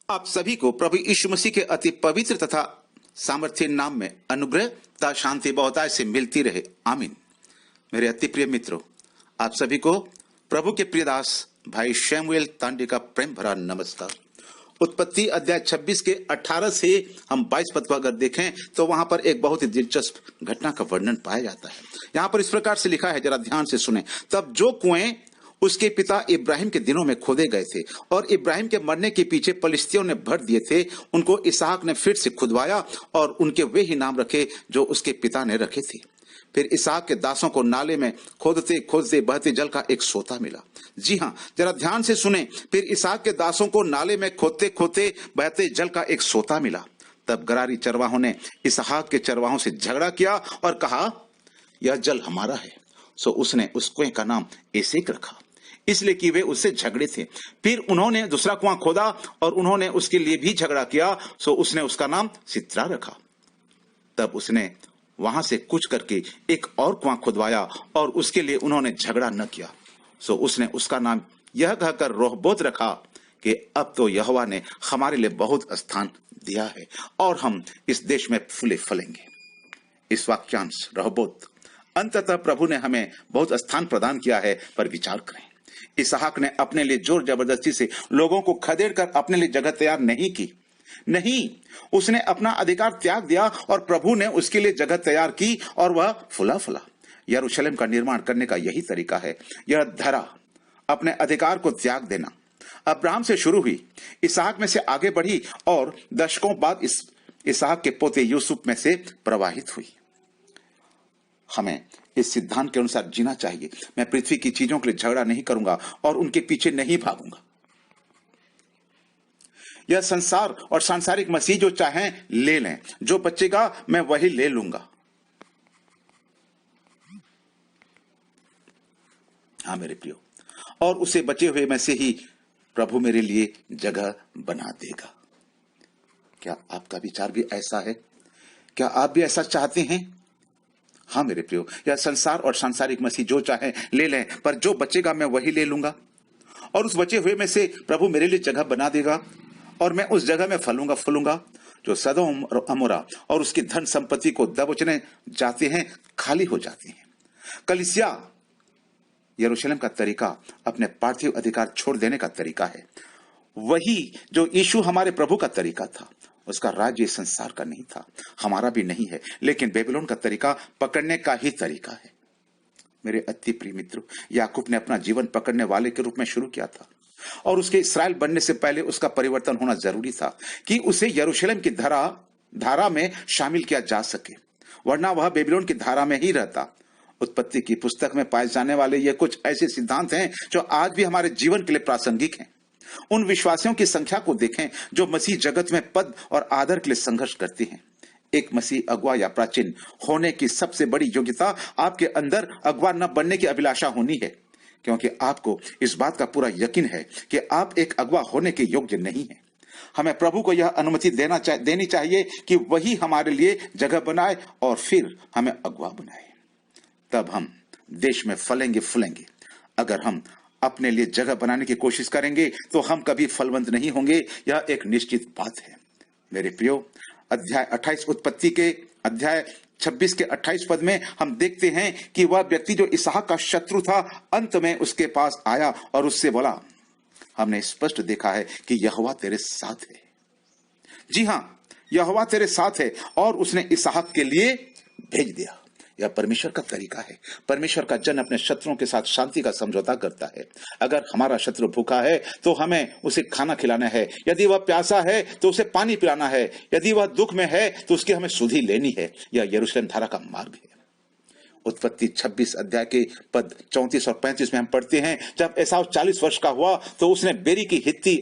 आप सभी को प्रभु यीशु मसीह के अति पवित्र तथा सामर्थ्य नाम में अनुग्रह तथा शांति बहुतायत से मिलती रहे, आमीन। मेरे अति प्रिय मित्रों, आप सभी को प्रभु के प्रियदास भाई शैमुएल तांडे का प्रेम भरा नमस्कार। उत्पत्ति अध्याय 26 के 18 से हम 22 पद को अगर देखें तो वहां पर एक बहुत ही दिलचस्प घटना का वर्णन पाया जाता है। यहाँ पर इस प्रकार से लिखा है, जरा ध्यान से सुने। तब जो कुएं उसके पिता इब्राहिम के दिनों में खोदे गए थे और इब्राहिम के मरने के पीछे पलिश्तियों ने भर दिए थे, उनको इसहाक ने फिर से खुदवाया और उनके वे ही नाम रखे जो उसके पिता ने रखे थे। फिर इसहाक के दासों को नाले में खोदते खोदते बहते जल का एक सोता मिला। जी हाँ, जरा ध्यान से सुने। फिर इसहाक के दासों को नाले में खोदते खोदते बहते जल का एक सोता मिला। तब गरारी चरवाहों ने इसहाक के चरवाहों से झगड़ा किया और कहा, यह जल हमारा है। सो उसने उस कुएं का नाम एसेक रखा, इसलिए कि वे उससे झगड़े थे। फिर उन्होंने दूसरा कुआं खोदा और उन्होंने उसके लिए भी झगड़ा किया, सो उसने उसका नाम सित्रा रखा। तब उसने वहां से कूच करके एक और कुआं खुदवाया और उसके लिए उन्होंने झगड़ा न किया, सो उसने उसका नाम यह कहकर रोहबोत रखा कि अब तो यहोवा ने हमारे लिए बहुत स्थान दिया है और हम इस देश में फूले फलेंगे। इस वाक्यांश रोहबोत, अंततः प्रभु ने हमें बहुत स्थान प्रदान किया है, पर विचार करें। इसहाक ने अपने लिए जोर जबरदस्ती से लोगों को खदेड़ कर अपने लिए जगह तैयार नहीं की। नहीं, उसने अपना अधिकार त्याग दिया और प्रभु ने उसके लिए जगह तैयार की और वह फुला फला। यरूशलेम का निर्माण करने का यही तरीका है। यह धरा अपने अधिकार को त्याग देना अब्राहम से शुरू हुई, इसहाक में से आगे बढ़ी और दशकों बाद इसहाक के पोते यूसुफ में से प्रवाहित हुई। हमें इस सिद्धांत के अनुसार जीना चाहिए। मैं पृथ्वी की चीजों के लिए झगड़ा नहीं करूंगा और उनके पीछे नहीं भागूंगा। यह संसार और सांसारिक मसीह जो चाहें ले लें, जो बचेगा मैं वही ले लूंगा। हाँ मेरे प्रियो, और उसे बचे हुए में से ही प्रभु मेरे लिए जगह बना देगा। क्या आपका विचार भी ऐसा है? क्या आप भी ऐसा चाहते हैं? हाँ मेरे प्रियो, यह संसार और सांसारिक मसीह जो चाहे ले लें, पर जो बचेगा मैं वही ले लूंगा और उस बचे हुए में से प्रभु मेरे लिए जगह बना देगा और मैं उस जगह में फलूंगा फूलूंगा। जो सदोम और अमोरा और उसकी धन संपत्ति को दबोचने जाते हैं, खाली हो जाती हैं। कलीसिया यरूशलेम का तरीका अपने पार्थिव अधिकार छोड़ देने का तरीका है। वही जो यीशु हमारे प्रभु का तरीका था। उसका राज्य संसार का नहीं था, हमारा भी नहीं है, लेकिन बेबीलोन का तरीका पकड़ने का ही तरीका है। मेरे अति प्रिय मित्रों, याकूब ने अपना जीवन पकड़ने वाले के रूप में शुरू किया था और उसके इस्राएल बनने से पहले उसका परिवर्तन होना जरूरी था कि उसे यरूशलेम की धारा में शामिल किया जा सके, वरना वह बेबीलोन की धारा में ही रहता। उत्पत्ति की पुस्तक में पाए जाने वाले ये कुछ ऐसे सिद्धांत हैं जो आज भी हमारे जीवन के लिए प्रासंगिक हैं। उन विश्वासियों की संख्या को देखें जो मसीह जगत में पद और आदर के लिए संघर्ष करते हैं। एक मसीह अगुआ या प्राचीन होने की सबसे बड़ी योग्यता आपके अंदर अगुआ न बनने की अभिलाषा होनी है, क्योंकि आपको इस बात का पूरा यकीन है कि आप एक अगुआ होने के योग्य नहीं हैं। हमें प्रभु को यह अनुमति देनी चाहिए कि वही हमारे लिए जगह बनाए और फिर हमें अगुआ बनाए। तब हम देश में फलेंगे फूलेंगे। अगर हम अपने लिए जगह बनाने की कोशिश करेंगे तो हम कभी फलवंत नहीं होंगे, यह एक निश्चित बात है। मेरे प्रियो, अध्याय 28 उत्पत्ति के अध्याय 26 के 28 पद में हम देखते हैं कि वह व्यक्ति जो इसहाक का शत्रु था, अंत में उसके पास आया और उससे बोला, हमने स्पष्ट देखा है कि यहोवा तेरे साथ है। जी हां, यहोवा तेरे साथ है और उसने इसहाक के लिए भेज दिया। यह परमेश्वर का तरीका है। परमेश्वर का जन अपने शत्रुओं के साथ शांति का समझौता करता है। अगर हमारा शत्रु भूखा है तो हमें उसे खाना खिलाना है, यदि वह प्यासा है तो उसे पानी पिलाना है, यदि वह दुख में है तो उसकी हमें सुधि लेनी है। यह यरूशलेम धारा का मार्ग है। उत्पत्ति 26 अध्याय के पद 34 और 35 में हम पढ़ते हैं, जब एसाव 40 वर्ष का हुआ तो उसने बेरी की हित्ती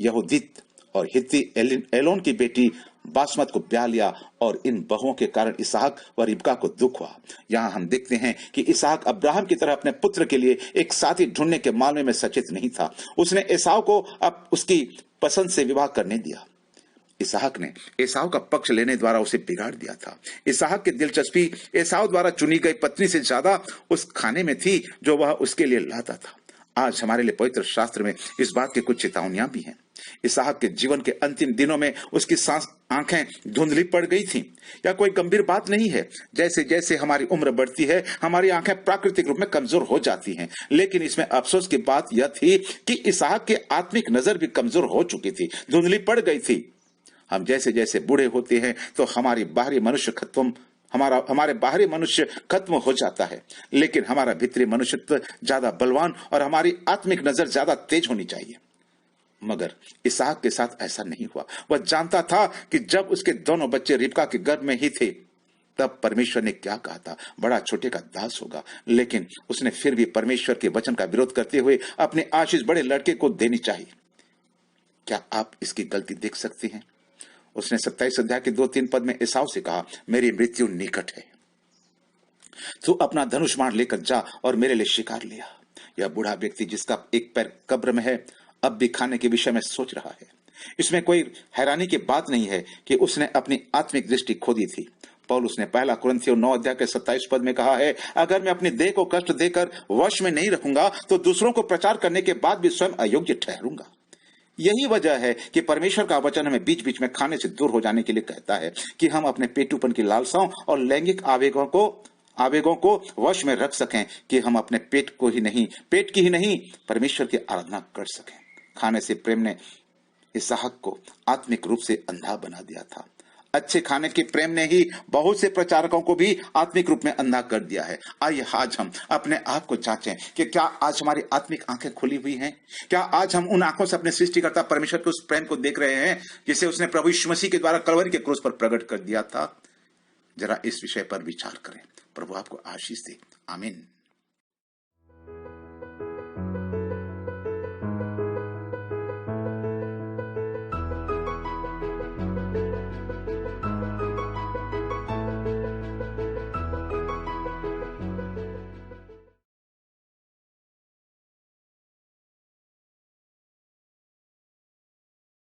यहूदित और हित्ती एलोन की बेटी बासमत को ब्याह लिया और इन बहुओं के कारण इसहाक व रिबका को दुख हुआ। यहाँ हम देखते हैं कि इसहाक अब्राहम की तरह अपने पुत्र के लिए एक साथी ढूंढने के मामले में सचेत नहीं था। उसने एसाव को अब उसकी पसंद से विवाह करने दिया। इसहाक ने एसाव का पक्ष लेने द्वारा उसे बिगाड़ दिया था। इसहाक की दिलचस्पी एसाव द्वारा चुनी गई पत्नी से ज्यादा उस खाने में थी जो वह उसके लिए लाता था। आज हमारे लिए पवित्र शास्त्र में इस बात की कुछ चेतावनियां भी हैं। इसहाक के जीवन के अंतिम दिनों में उसकी आंखें धुंधली पड़ गई थीं। या कोई गंभीर बात नहीं है। जैसे जैसे हमारी उम्र बढ़ती है हमारी आंखें प्राकृतिक रूप में कमजोर हो जाती हैं। लेकिन इसमें अफसोस की बात यह थी कि इसहाक की आत्मिक नजर भी कमजोर हो चुकी थी, धुंधली पड़ गई थी। हम जैसे जैसे बूढ़े होते हैं तो हमारे बाहरी मनुष्य खत्म हो जाता है, लेकिन हमारा भीतरी मनुष्यत्व ज्यादा बलवान और हमारी आत्मिक नजर ज्यादा तेज होनी चाहिए। मगर इसहाक के साथ ऐसा नहीं हुआ। वह जानता था कि जब उसके दोनों बच्चे रिबका के गर्भ में ही थे तब परमेश्वर ने क्या कहा था, बड़ा छोटे का दास होगा। लेकिन उसने फिर भी परमेश्वर के वचन का विरोध करते हुए अपने आशीष बड़े लड़के को देनी चाहिए। क्या आप इसकी गलती देख सकते हैं? उसने 27 अध्याय के 2-3 पद में एसाव से कहा, मेरी मृत्यु निकट है, तू अपना धनुष बाण लेकर जा और मेरे लिए शिकार लिया। यह बूढ़ा व्यक्ति जिसका एक पैर कब्र में है अब भी खाने के विषय में सोच रहा है। इसमें कोई हैरानी की बात नहीं है कि उसने अपनी आत्मिक दृष्टि खो दी थी। पौलुस ने 1 कुरिन्थियों 9 अध्याय के 27 पद में कहा है, अगर मैं अपनी देह को कष्ट देकर वश में नहीं रखूंगा तो दूसरों को प्रचार करने के बाद भी स्वयं अयोग्य ठहरूंगा। यही वजह है कि परमेश्वर का वचन हमें बीच बीच में खाने से दूर हो जाने के लिए कहता है कि हम अपने पेटूपन की लालसाओं और लैंगिक आवेगों को वश में रख सकें, कि हम अपने पेट की ही नहीं परमेश्वर की आराधना कर सकें। खाने से प्रेम ने इसहाक को आत्मिक रूप से अंधा बना दिया था। अच्छे खाने के प्रेम ने ही बहुत से प्रचारकों को भी आत्मिक रूप में अंधा कर दिया है। आइए आज हम अपने आप को जांचें कि क्या आज हमारी आत्मिक आंखें खुली हुई हैं? क्या आज हम उन आंखों से अपने सृष्टिकर्ता परमेश्वर के उस प्रेम को देख रहे हैं जिसे उसने प्रभु यीशु मसीह के द्वारा कलवरी के क्रूस पर प्रकट कर दिया था? जरा इस विषय पर विचार करें। प्रभु आपको आशीष दे। आमीन।